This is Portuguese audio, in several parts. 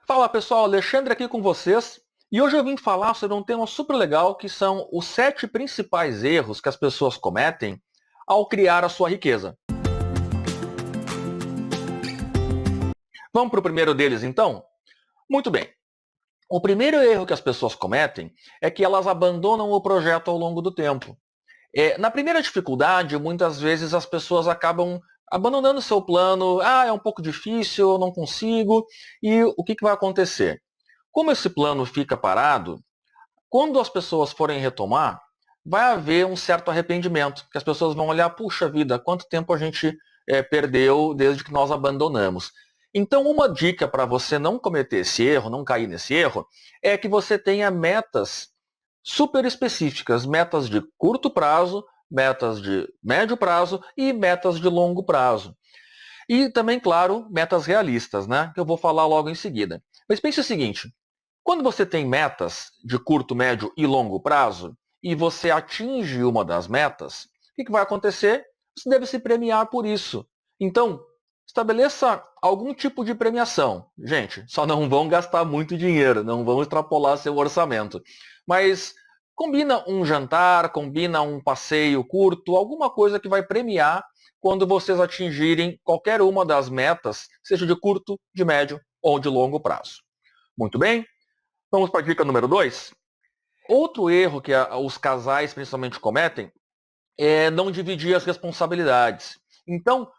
Fala pessoal, Alexandre aqui com vocês e hoje eu vim falar sobre um tema super legal que são os 7 principais erros que as pessoas cometem ao criar a sua riqueza. Vamos para o primeiro deles então? Muito bem. O primeiro erro que as pessoas cometem é que elas abandonam o projeto ao longo do tempo. Na primeira dificuldade, muitas vezes as pessoas acabam abandonando o seu plano. É um pouco difícil, eu não consigo. E o que vai acontecer? Como esse plano fica parado, quando as pessoas forem retomar, vai haver um certo arrependimento, que as pessoas vão olhar, puxa vida, quanto tempo a gente perdeu desde que nós abandonamos. Então, uma dica para você não cometer esse erro, não cair nesse erro, é que você tenha metas super específicas, metas de curto prazo, metas de médio prazo e metas de longo prazo. E também, claro, metas realistas, né? Que eu vou falar logo em seguida. Mas pense o seguinte, quando você tem metas de curto, médio e longo prazo, e você atinge uma das metas, o que vai acontecer? Você deve se premiar por isso. Então, estabeleça algum tipo de premiação. Gente, só não vão gastar muito dinheiro, não vão extrapolar seu orçamento. Mas combina um jantar, combina um passeio curto, alguma coisa que vai premiar quando vocês atingirem qualquer uma das metas, seja de curto, de médio ou de longo prazo. Muito bem? Vamos para a dica número 2. Outro erro que os casais principalmente cometem é não dividir as responsabilidades. Então,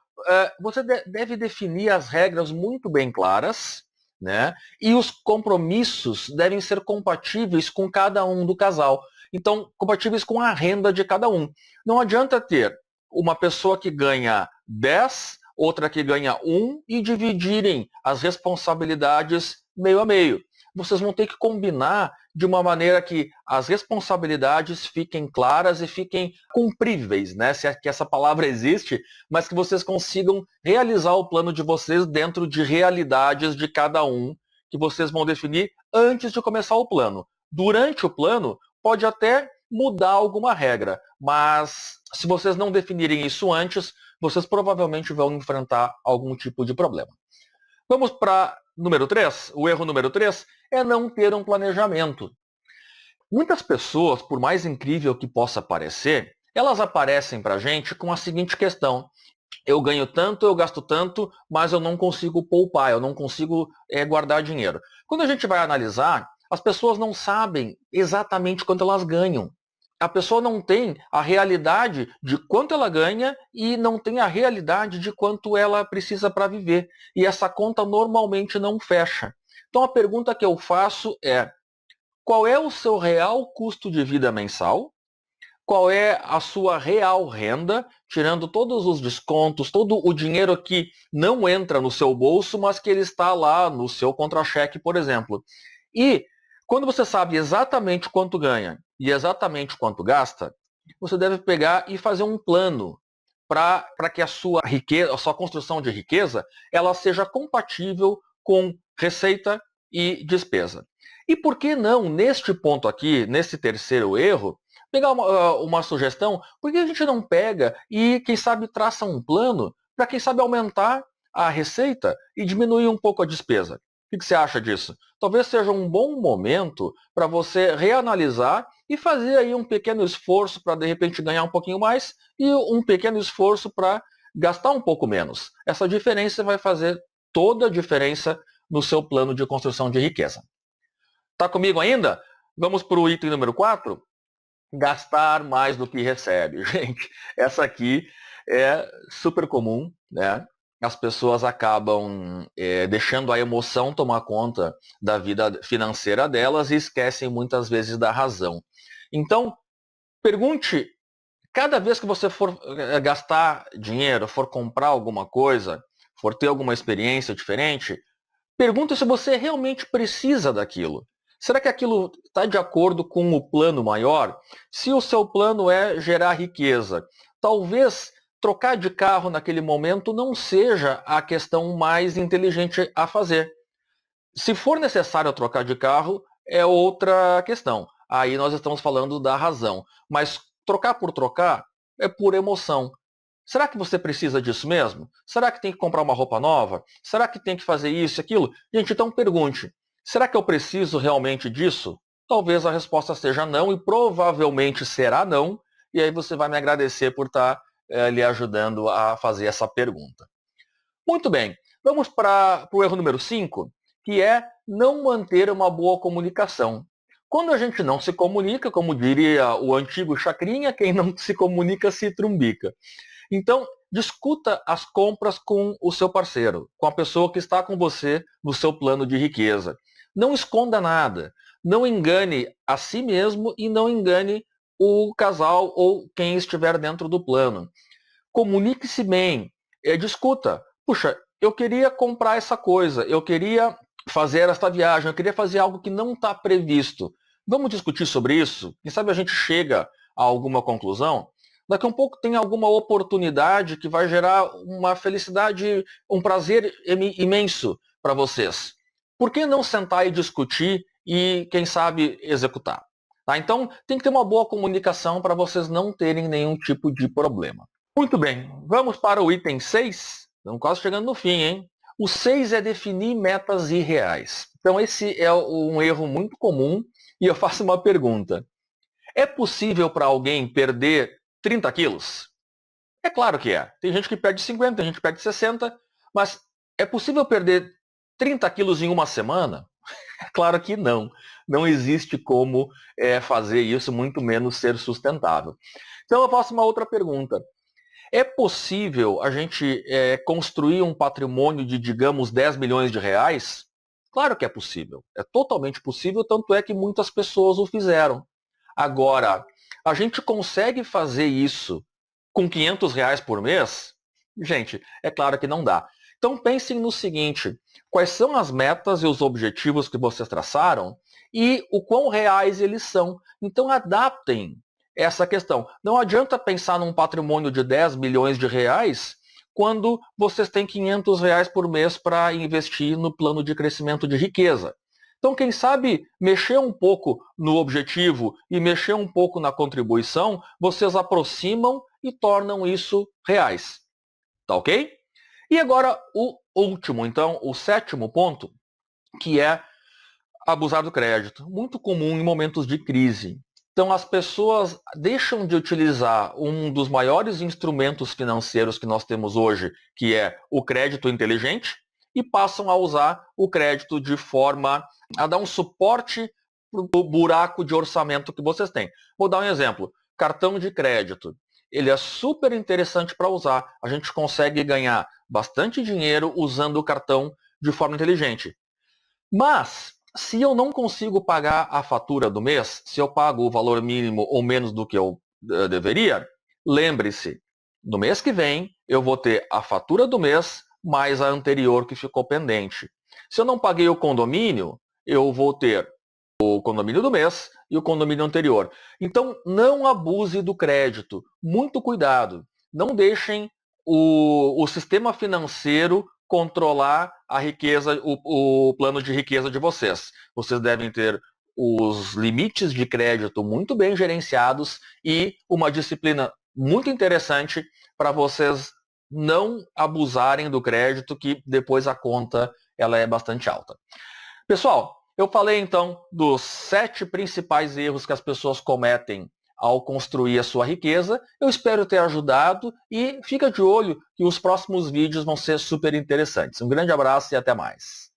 você deve definir as regras muito bem claras, né? E os compromissos devem ser compatíveis com cada um do casal. Então, compatíveis com a renda de cada um. Não adianta ter uma pessoa que ganha 10, outra que ganha 1 e dividirem as responsabilidades meio a meio. Vocês vão ter que combinar de uma maneira que as responsabilidades fiquem claras e fiquem cumpríveis, né? Se é que essa palavra existe, mas que vocês consigam realizar o plano de vocês dentro de realidades de cada um, que vocês vão definir antes de começar o plano. Durante o plano, pode até mudar alguma regra, mas se vocês não definirem isso antes, vocês provavelmente vão enfrentar algum tipo de problema. Vamos para número 3. O erro número 3 é não ter um planejamento. Muitas pessoas, por mais incrível que possa parecer, elas aparecem para a gente com a seguinte questão: eu ganho tanto, eu gasto tanto, mas eu não consigo poupar, eu não consigo guardar dinheiro. Quando a gente vai analisar, as pessoas não sabem exatamente quanto elas ganham. A pessoa não tem a realidade de quanto ela ganha e não tem a realidade de quanto ela precisa para viver. E essa conta normalmente não fecha. Então a pergunta que eu faço é: qual é o seu real custo de vida mensal? Qual é a sua real renda, tirando todos os descontos, todo o dinheiro que não entra no seu bolso, mas que ele está lá no seu contra-cheque, por exemplo. E quando você sabe exatamente quanto ganha e exatamente quanto gasta, você deve pegar e fazer um plano para que a sua riqueza, a sua construção de riqueza, ela seja compatível com receita e despesa. E por que não, neste ponto aqui, nesse terceiro erro, pegar uma sugestão, por que a gente não pega e, quem sabe, traça um plano para, quem sabe, aumentar a receita e diminuir um pouco a despesa? O que você acha disso? Talvez seja um bom momento para você reanalisar e fazer aí um pequeno esforço para, de repente, ganhar um pouquinho mais e um pequeno esforço para gastar um pouco menos. Essa diferença vai fazer toda a diferença no seu plano de construção de riqueza. Está comigo ainda? Vamos para o item número 4. Gastar mais do que recebe. Gente, essa aqui é super comum, né? As pessoas acabam deixando a emoção tomar conta da vida financeira delas e esquecem muitas vezes da razão. Então, pergunte, cada vez que você for gastar dinheiro, for comprar alguma coisa, for ter alguma experiência diferente, pergunta se você realmente precisa daquilo. Será que aquilo está de acordo com o plano maior? Se o seu plano é gerar riqueza, talvez trocar de carro naquele momento não seja a questão mais inteligente a fazer. Se for necessário trocar de carro, é outra questão. Aí nós estamos falando da razão. Mas trocar por trocar é por emoção. Será que você precisa disso mesmo? Será que tem que comprar uma roupa nova? Será que tem que fazer isso e aquilo? Gente, então pergunte. Será que eu preciso realmente disso? Talvez a resposta seja não e provavelmente será não, e aí você vai me agradecer por estar lhe ajudando a fazer essa pergunta. Muito bem, vamos para o erro número 5, que é não manter uma boa comunicação. Quando a gente não se comunica, como diria o antigo Chacrinha, quem não se comunica se trumbica. Então, discuta as compras com o seu parceiro, com a pessoa que está com você no seu plano de riqueza. Não esconda nada. Não engane a si mesmo e não engane o casal ou quem estiver dentro do plano. Comunique-se bem. Discuta. Puxa, eu queria comprar essa coisa, eu queria fazer esta viagem, eu queria fazer algo que não está previsto. Vamos discutir sobre isso? Quem sabe a gente chega a alguma conclusão? Daqui a um pouco tem alguma oportunidade que vai gerar uma felicidade, um prazer imenso para vocês. Por que não sentar e discutir e, quem sabe, executar? Tá? Então, tem que ter uma boa comunicação para vocês não terem nenhum tipo de problema. Muito bem, vamos para o item 6. Estamos quase chegando no fim, hein? O 6 é definir metas irreais. Então, esse é um erro muito comum e eu faço uma pergunta. É possível para alguém perder 30 quilos? É claro que é. Tem gente que perde 50, tem gente que perde 60, mas é possível perder 30 quilos em uma semana? É claro que não. Não existe como fazer isso, muito menos ser sustentável. Então, eu faço uma outra pergunta. É possível a gente construir um patrimônio de, digamos, 10 milhões de reais? Claro que é possível. É totalmente possível, tanto é que muitas pessoas o fizeram. Agora, a gente consegue fazer isso com 500 reais por mês? Gente, é claro que não dá. Então pensem no seguinte, quais são as metas e os objetivos que vocês traçaram e o quão reais eles são. Então adaptem essa questão. Não adianta pensar num patrimônio de 10 milhões de reais quando vocês têm 500 reais por mês para investir no plano de crescimento de riqueza. Então, quem sabe mexer um pouco no objetivo e mexer um pouco na contribuição, vocês aproximam e tornam isso reais. Tá ok? E agora o último, então, o 7º ponto, que é abusar do crédito. Muito comum em momentos de crise. Então, as pessoas deixam de utilizar um dos maiores instrumentos financeiros que nós temos hoje, que é o crédito inteligente, e passam a usar o crédito de forma a dar um suporte para o buraco de orçamento que vocês têm. Vou dar um exemplo. Cartão de crédito. Ele é super interessante para usar. A gente consegue ganhar bastante dinheiro usando o cartão de forma inteligente. Mas, se eu não consigo pagar a fatura do mês, se eu pago o valor mínimo ou menos do que eu deveria, lembre-se, no mês que vem eu vou ter a fatura do mês mais a anterior que ficou pendente. Se eu não paguei o condomínio, eu vou ter o condomínio do mês e o condomínio anterior. Então, não abuse do crédito. Muito cuidado. Não deixem o sistema financeiro controlar a riqueza, o plano de riqueza de vocês. Vocês devem ter os limites de crédito muito bem gerenciados e uma disciplina muito interessante para vocês não abusarem do crédito, que depois a conta ela é bastante alta. Pessoal, eu falei então dos 7 principais erros que as pessoas cometem ao construir a sua riqueza. Eu espero ter ajudado e fica de olho que os próximos vídeos vão ser super interessantes. Um grande abraço e até mais.